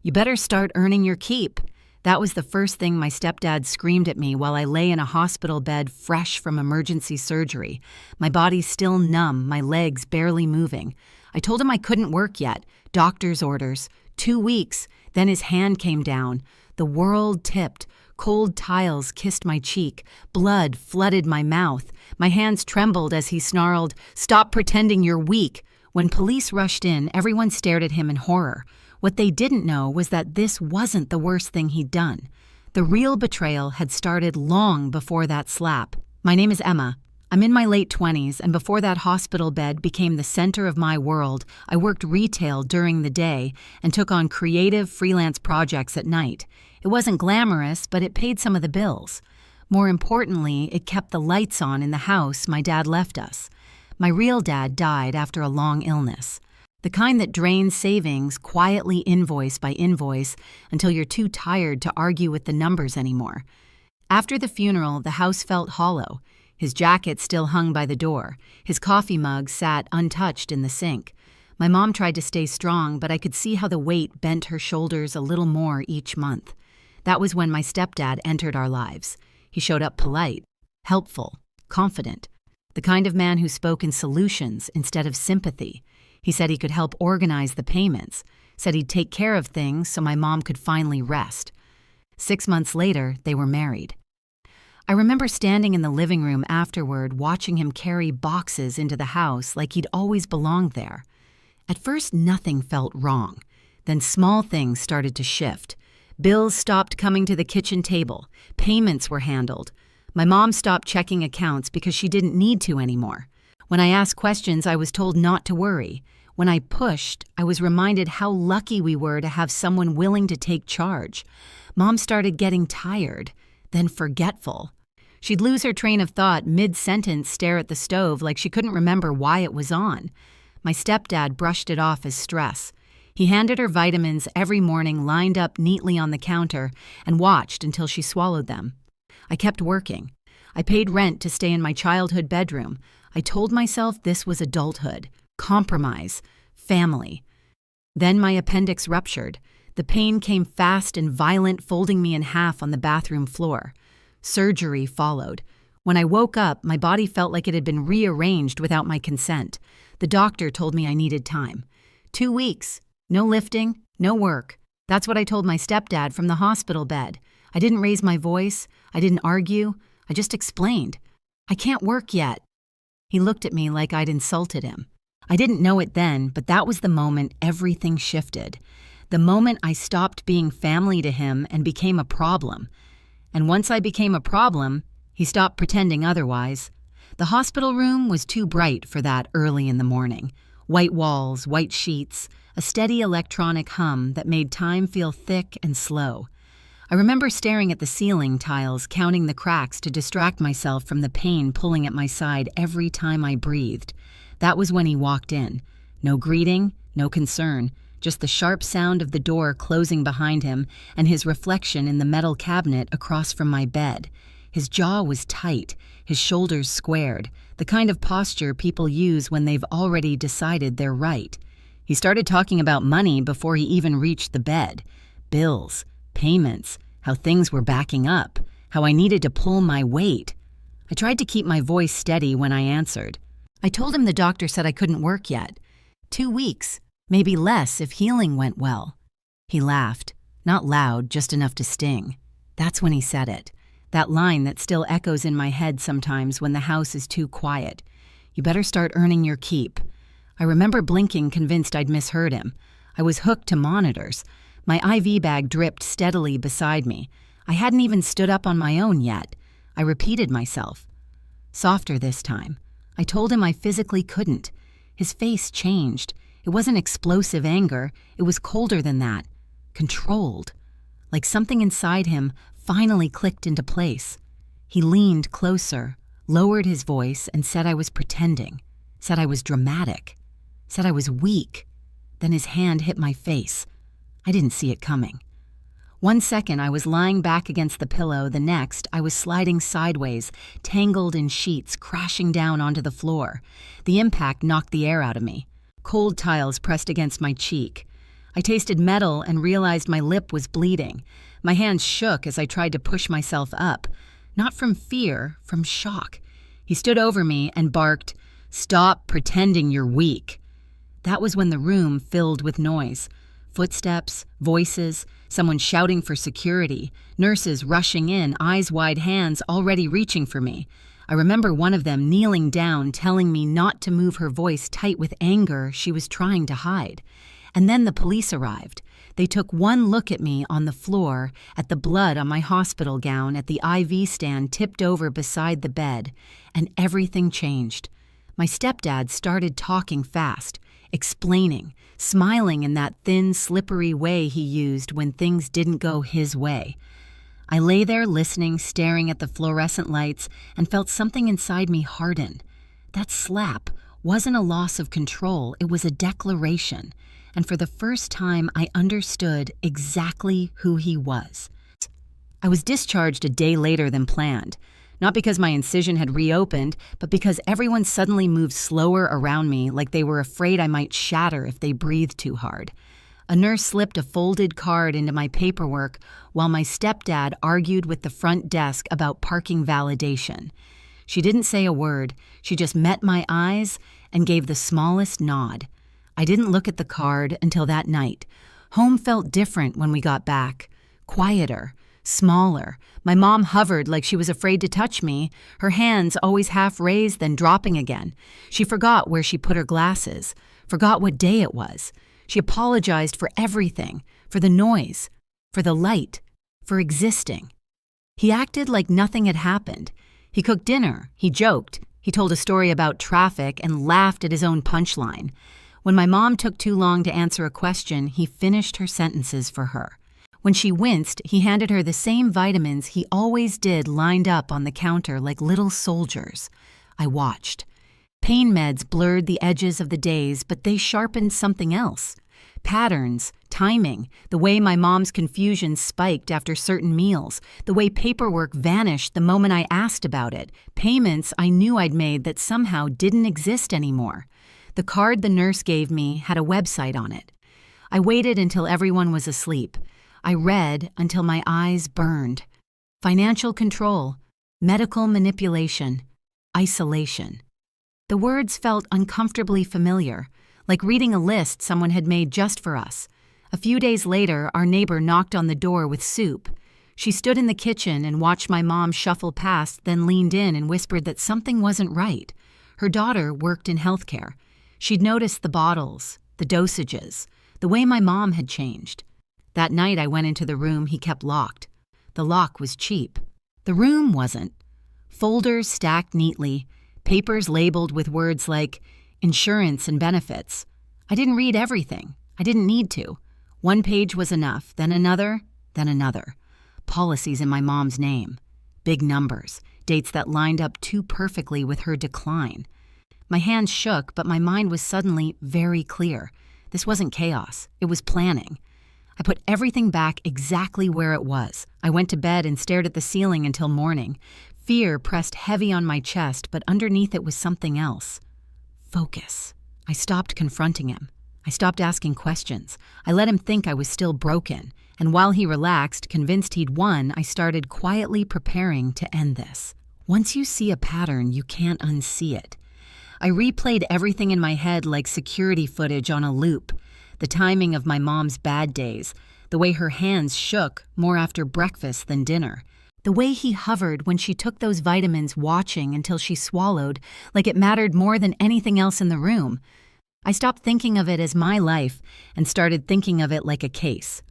You better start earning your keep. That was the first thing my stepdad screamed at me while I lay in a hospital bed fresh from emergency surgery, my body still numb, my legs barely moving. I told him I couldn't work yet. Doctor's orders. 2 weeks. Then his hand came down. The world tipped. Cold tiles kissed my cheek. Blood flooded my mouth. My hands trembled as he snarled, "Stop pretending you're weak." When police rushed in, everyone stared at him in horror. What they didn't know was that this wasn't the worst thing he'd done. The real betrayal had started long before that slap. My name is Emma. I'm in my late 20s, and before that hospital bed became the center of my world, I worked retail during the day and took on creative freelance projects at night. It wasn't glamorous, but it paid some of the bills. More importantly, it kept the lights on in the house my dad left us. My real dad died after a long illness. The kind that drains savings quietly invoice by invoice until you're too tired to argue with the numbers anymore. After the funeral, the house felt hollow. His jacket still hung by the door. His coffee mug sat untouched in the sink. My mom tried to stay strong, but I could see how the weight bent her shoulders a little more each month. That was when my stepdad entered our lives. He showed up polite, helpful, confident, the kind of man who spoke in solutions instead of sympathy. He said he could help organize the payments, said he'd take care of things so my mom could finally rest. 6 months later, they were married. I remember standing in the living room afterward, watching him carry boxes into the house like he'd always belonged there. At first, nothing felt wrong. Then small things started to shift. Bills stopped coming to the kitchen table. Payments were handled. My mom stopped checking accounts because she didn't need to anymore. When I asked questions, I was told not to worry. When I pushed, I was reminded how lucky we were to have someone willing to take charge. Mom started getting tired, then forgetful. She'd lose her train of thought mid-sentence, stare at the stove like she couldn't remember why it was on. My stepdad brushed it off as stress. He handed her vitamins every morning lined up neatly on the counter and watched until she swallowed them. I kept working. I paid rent to stay in my childhood bedroom. I told myself this was adulthood, compromise, family. Then my appendix ruptured. The pain came fast and violent, folding me in half on the bathroom floor. Surgery followed. When I woke up, my body felt like it had been rearranged without my consent. The doctor told me I needed time. 2 weeks. No lifting, no work. That's what I told my stepdad from the hospital bed. I didn't raise my voice. I didn't argue. I just explained. I can't work yet. He looked at me like I'd insulted him. I didn't know it then, but that was the moment everything shifted. The moment I stopped being family to him and became a problem. And once I became a problem, he stopped pretending otherwise. The hospital room was too bright for that early in the morning. White walls, white sheets, a steady electronic hum that made time feel thick and slow. I remember staring at the ceiling tiles, counting the cracks to distract myself from the pain pulling at my side every time I breathed. That was when he walked in. No greeting, no concern, just the sharp sound of the door closing behind him and his reflection in the metal cabinet across from my bed. His jaw was tight, his shoulders squared, the kind of posture people use when they've already decided they're right. He started talking about money before he even reached the bed. Bills, payments, how things were backing up, how I needed to pull my weight. I tried to keep my voice steady when I answered. I told him the doctor said I couldn't work yet. 2 weeks, maybe less if healing went well. He laughed, not loud, just enough to sting. That's when he said it. That line that still echoes in my head sometimes when the house is too quiet. You better start earning your keep. I remember blinking, convinced I'd misheard him. I was hooked to monitors. My IV bag dripped steadily beside me. I hadn't even stood up on my own yet. I repeated myself. Softer this time. I told him I physically couldn't. His face changed. It wasn't explosive anger. It was colder than that. Controlled. Like something inside him finally clicked into place. He leaned closer, lowered his voice, and said I was pretending. Said I was dramatic. Said I was weak. Then his hand hit my face. I didn't see it coming. 1 second, I was lying back against the pillow. The next, I was sliding sideways, tangled in sheets, crashing down onto the floor. The impact knocked the air out of me. Cold tiles pressed against my cheek. I tasted metal and realized my lip was bleeding. My hands shook as I tried to push myself up. Not from fear, from shock. He stood over me and barked, "Stop pretending you're weak." That was when the room filled with noise. Footsteps, voices, someone shouting for security, nurses rushing in, eyes wide, hands already reaching for me. I remember one of them kneeling down, telling me not to move, her voice tight with anger she was trying to hide. And then the police arrived. They took one look at me on the floor, at the blood on my hospital gown, at the IV stand tipped over beside the bed, and everything changed. My stepdad started talking fast, explaining, smiling in that thin, slippery way he used when things didn't go his way. I lay there listening, staring at the fluorescent lights, and felt something inside me harden. That slap wasn't a loss of control, it was a declaration. And for the first time, I understood exactly who he was. I was discharged a day later than planned, not because my incision had reopened, but because everyone suddenly moved slower around me, like they were afraid I might shatter if they breathed too hard. A nurse slipped a folded card into my paperwork while my stepdad argued with the front desk about parking validation. She didn't say a word, she just met my eyes and gave the smallest nod. I didn't look at the card until that night. Home felt different when we got back. Quieter, smaller. My mom hovered like she was afraid to touch me, her hands always half raised then dropping again. She forgot where she put her glasses, forgot what day it was. She apologized for everything, for the noise, for the light, for existing. He acted like nothing had happened. He cooked dinner, he joked, he told a story about traffic and laughed at his own punchline. When my mom took too long to answer a question, he finished her sentences for her. When she winced, he handed her the same vitamins he always did lined up on the counter like little soldiers. I watched. Pain meds blurred the edges of the days, but they sharpened something else. Patterns, timing, the way my mom's confusion spiked after certain meals, the way paperwork vanished the moment I asked about it, payments I knew I'd made that somehow didn't exist anymore. The card the nurse gave me had a website on it. I waited until everyone was asleep. I read until my eyes burned. Financial control, medical manipulation, isolation. The words felt uncomfortably familiar, like reading a list someone had made just for us. A few days later, our neighbor knocked on the door with soup. She stood in the kitchen and watched my mom shuffle past, then leaned in and whispered that something wasn't right. Her daughter worked in healthcare. She'd noticed the bottles, the dosages, the way my mom had changed. That night I went into the room he kept locked. The lock was cheap. The room wasn't. Folders stacked neatly, papers labeled with words like insurance and benefits. I didn't read everything. I didn't need to. One page was enough, then another, then another. Policies in my mom's name. Big numbers, dates that lined up too perfectly with her decline. My hands shook, but my mind was suddenly very clear. This wasn't chaos. It was planning. I put everything back exactly where it was. I went to bed and stared at the ceiling until morning. Fear pressed heavy on my chest, but underneath it was something else. Focus. I stopped confronting him. I stopped asking questions. I let him think I was still broken. And while he relaxed, convinced he'd won, I started quietly preparing to end this. Once you see a pattern, you can't unsee it. I replayed everything in my head like security footage on a loop. The timing of my mom's bad days, the way her hands shook more after breakfast than dinner, the way he hovered when she took those vitamins, watching until she swallowed like it mattered more than anything else in the room. I stopped thinking of it as my life and started thinking of it like a case.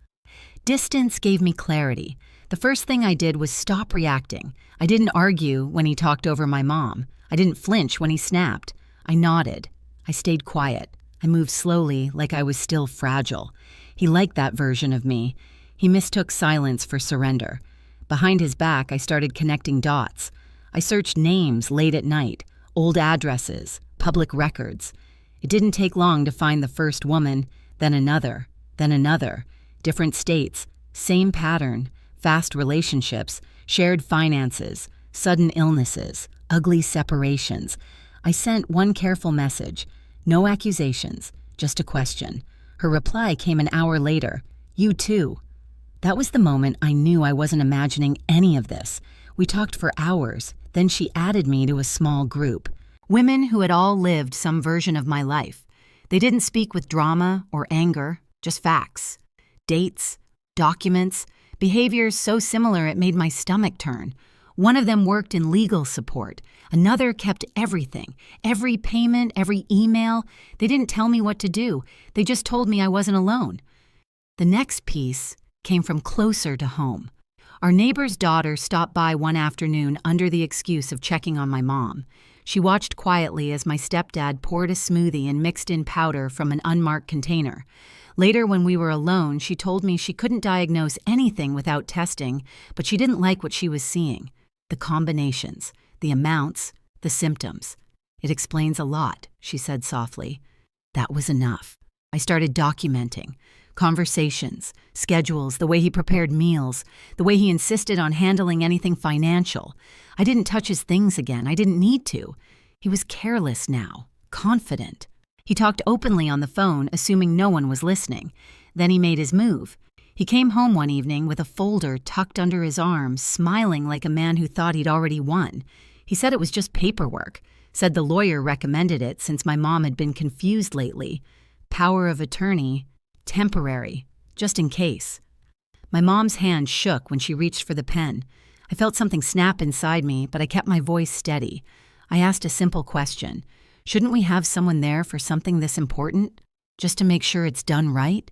Distance gave me clarity. The first thing I did was stop reacting. I didn't argue when he talked over my mom. I didn't flinch when he snapped. I nodded. I stayed quiet. I moved slowly, like I was still fragile. He liked that version of me. He mistook silence for surrender. Behind his back, I started connecting dots. I searched names late at night, old addresses, public records. It didn't take long to find the first woman, then another, different states, same pattern, fast relationships, shared finances, sudden illnesses, ugly separations. I sent one careful message. No accusations, just a question. Her reply came an hour later. "You too." That was the moment I knew I wasn't imagining any of this. We talked for hours, then she added me to a small group. Women who had all lived some version of my life. They didn't speak with drama or anger, just facts. Dates, documents, behaviors so similar it made my stomach turn. One of them worked in legal support. Another kept everything, every payment, every email. They didn't tell me what to do. They just told me I wasn't alone. The next piece came from closer to home. Our neighbor's daughter stopped by one afternoon under the excuse of checking on my mom. She watched quietly as my stepdad poured a smoothie and mixed in powder from an unmarked container. Later, when we were alone, she told me she couldn't diagnose anything without testing, but she didn't like what she was seeing. The combinations, the amounts, the symptoms. "It explains a lot," she said softly. That was enough. I started documenting. Conversations, schedules, the way he prepared meals, the way he insisted on handling anything financial. I didn't touch his things again. I didn't need to. He was careless now, confident. He talked openly on the phone, assuming no one was listening. Then he made his move. He came home one evening with a folder tucked under his arm, smiling like a man who thought he'd already won. He said it was just paperwork, said the lawyer recommended it since my mom had been confused lately. Power of attorney, temporary, just in case. My mom's hand shook when she reached for the pen. I felt something snap inside me, but I kept my voice steady. I asked a simple question. Shouldn't we have someone there for something this important, just to make sure it's done right?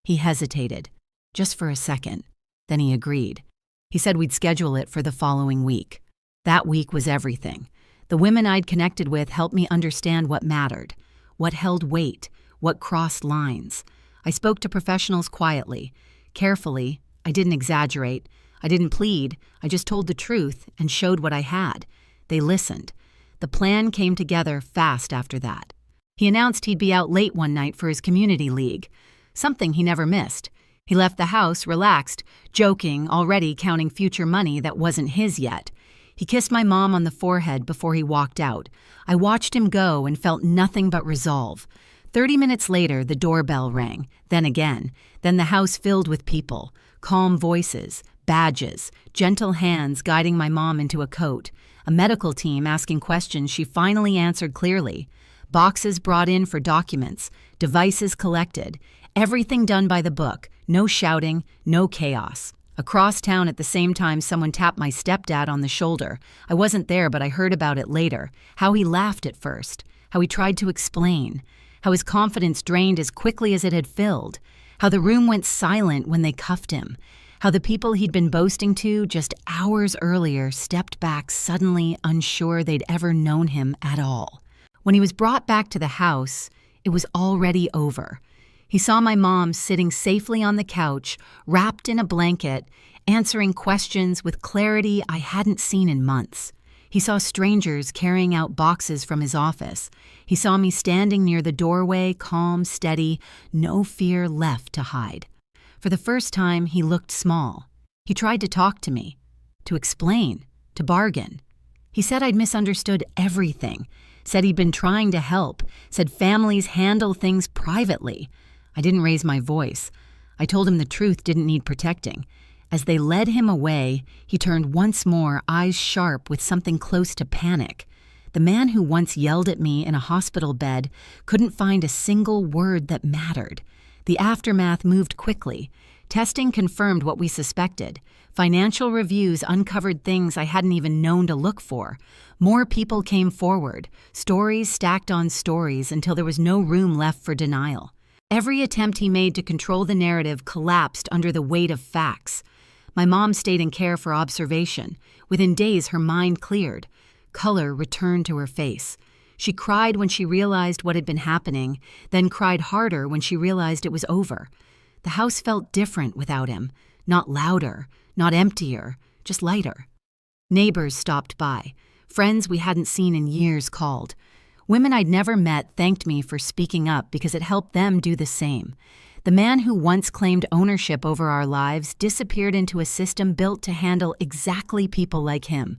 He hesitated, just for a second. Then he agreed. He said we'd schedule it for the following week. That week was everything. The women I'd connected with helped me understand what mattered, what held weight, what crossed lines. I spoke to professionals quietly, carefully. I didn't exaggerate. I didn't plead. I just told the truth and showed what I had. They listened. The plan came together fast after that. He announced he'd be out late one night for his community league, something he never missed. He left the house relaxed, joking, already counting future money that wasn't his yet. He kissed my mom on the forehead before he walked out. I watched him go and felt nothing but resolve. 30 minutes later, the doorbell rang, then again. Then the house filled with people, calm voices, badges, gentle hands guiding my mom into a coat, a medical team asking questions she finally answered clearly, boxes brought in for documents, devices collected, everything done by the book, no shouting, no chaos. Across town at the same time, someone tapped my stepdad on the shoulder. I wasn't there, but I heard about it later, how he laughed at first, how he tried to explain, how his confidence drained as quickly as it had filled, how the room went silent when they cuffed him, how the people he'd been boasting to just hours earlier stepped back suddenly unsure they'd ever known him at all. When he was brought back to the house, it was already over. He saw my mom sitting safely on the couch, wrapped in a blanket, answering questions with clarity I hadn't seen in months. He saw strangers carrying out boxes from his office. He saw me standing near the doorway, calm, steady, no fear left to hide. For the first time, he looked small. He tried to talk to me, to explain, to bargain. He said I'd misunderstood everything, said he'd been trying to help, said families handle things privately. I didn't raise my voice. I told him the truth didn't need protecting. As they led him away, he turned once more, eyes sharp with something close to panic. The man who once yelled at me in a hospital bed couldn't find a single word that mattered. The aftermath moved quickly. Testing confirmed what we suspected. Financial reviews uncovered things I hadn't even known to look for. More people came forward, stories stacked on stories until there was no room left for denial. Every attempt he made to control the narrative collapsed under the weight of facts. My mom stayed in care for observation. Within days, her mind cleared. Color returned to her face. She cried when she realized what had been happening, then cried harder when she realized it was over. The house felt different without him. Not louder, not emptier, just lighter. Neighbors stopped by. Friends we hadn't seen in years called. Women I'd never met thanked me for speaking up because it helped them do the same. The man who once claimed ownership over our lives disappeared into a system built to handle exactly people like him.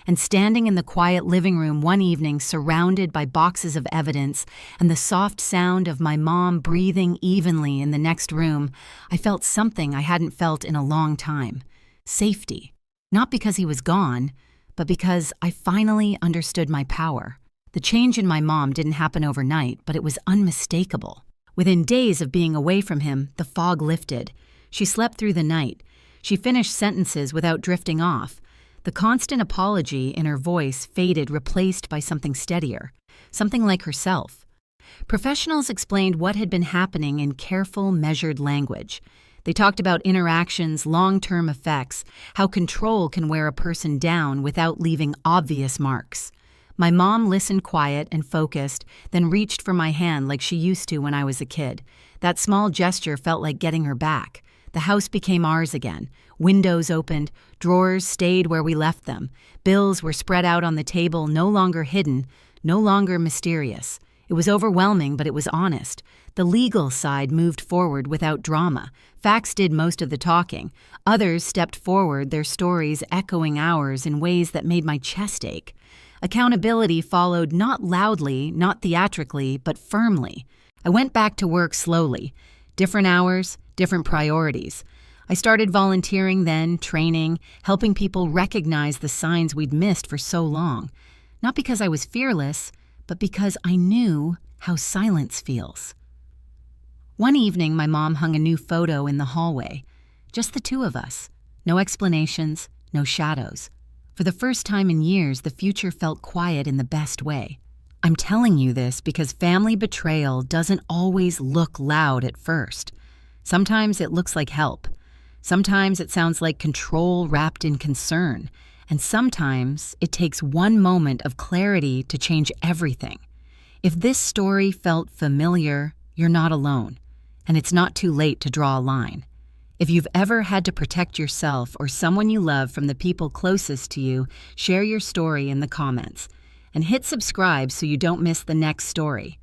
And standing in the quiet living room one evening, surrounded by boxes of evidence and the soft sound of my mom breathing evenly in the next room, I felt something I hadn't felt in a long time. Safety. Not because he was gone, but because I finally understood my power. The change in my mom didn't happen overnight, but it was unmistakable. Within days of being away from him, the fog lifted. She slept through the night. She finished sentences without drifting off. The constant apology in her voice faded, replaced by something steadier, something like herself. Professionals explained what had been happening in careful, measured language. They talked about interactions, long-term effects, how control can wear a person down without leaving obvious marks. My mom listened quiet and focused, then reached for my hand like she used to when I was a kid. That small gesture felt like getting her back. The house became ours again. Windows opened, drawers stayed where we left them. Bills were spread out on the table, no longer hidden, no longer mysterious. It was overwhelming, but it was honest. The legal side moved forward without drama. Facts did most of the talking. Others stepped forward, their stories echoing ours in ways that made my chest ache. Accountability followed, not loudly, not theatrically, but firmly. I went back to work slowly. Different hours, different priorities. I started volunteering then, training, helping people recognize the signs we'd missed for so long. Not because I was fearless, but because I knew how silence feels. One evening, my mom hung a new photo in the hallway. Just the two of us. No explanations, no shadows. For the first time in years, the future felt quiet in the best way. I'm telling you this because family betrayal doesn't always look loud at first. Sometimes it looks like help. Sometimes it sounds like control wrapped in concern. And sometimes it takes one moment of clarity to change everything. If this story felt familiar, you're not alone. And it's not too late to draw a line. If you've ever had to protect yourself or someone you love from the people closest to you, share your story in the comments. And hit subscribe so you don't miss the next story.